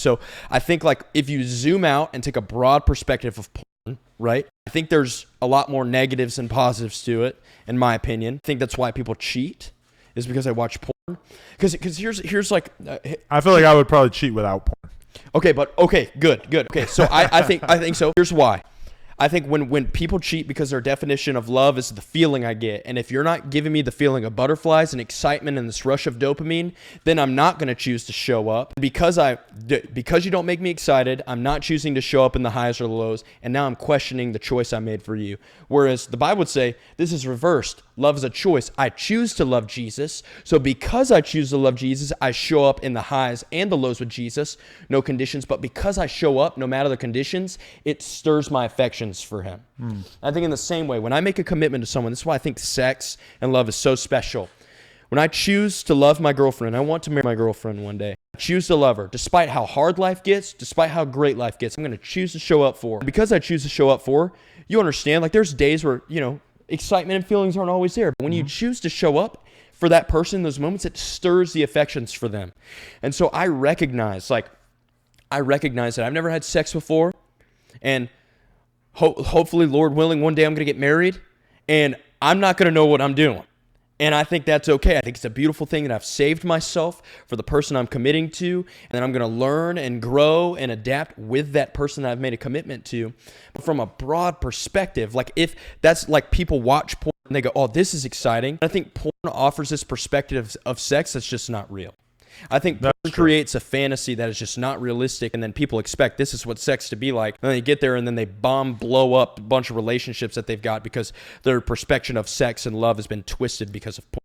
So I think like if you zoom out and take a broad perspective of porn, right? I think there's a lot more negatives than positives to it, in my opinion. I think that's why people cheat, is because they watch porn. Because here's like... I feel like I would probably cheat without porn. Okay, good. Okay, so I think so. Here's why. I think when people cheat because their definition of love is the feeling I get, and if you're not giving me the feeling of butterflies and excitement and this rush of dopamine, then I'm not going to choose to show up. Because you don't make me excited, I'm not choosing to show up in the highs or the lows, and now I'm questioning the choice I made for you. Whereas the Bible would say this is reversed. Love is a choice. I choose to love Jesus. So because I choose to love Jesus, I show up in the highs and the lows with Jesus, no conditions. But because I show up, no matter the conditions, it stirs my affections for him. I think in the same way, when I make a commitment to someone, this is why I think sex and love is so special. When I choose to love my girlfriend, I want to marry my girlfriend one day. I choose to love her. Despite how hard life gets, despite how great life gets, I'm going to choose to show up for her. Because I choose to show up for her, you understand, like there's days where, excitement and feelings aren't always there. But when you choose to show up for that person in those moments, it stirs the affections for them. And so I recognize that I've never had sex before. And hopefully, Lord willing, one day I'm going to get married. And I'm not going to know what I'm doing. And I think that's okay. I think it's a beautiful thing that I've saved myself for the person I'm committing to, and then I'm going to learn and grow and adapt with that person that I've made a commitment to. But from a broad perspective, like if that's like people watch porn and they go, oh, this is exciting. I think porn offers this perspective of sex that's just not real. I think porn creates a fantasy that is just not realistic, and then people expect this is what sex to be like. And then they get there and then they blow up a bunch of relationships that they've got because their perception of sex and love has been twisted because of porn.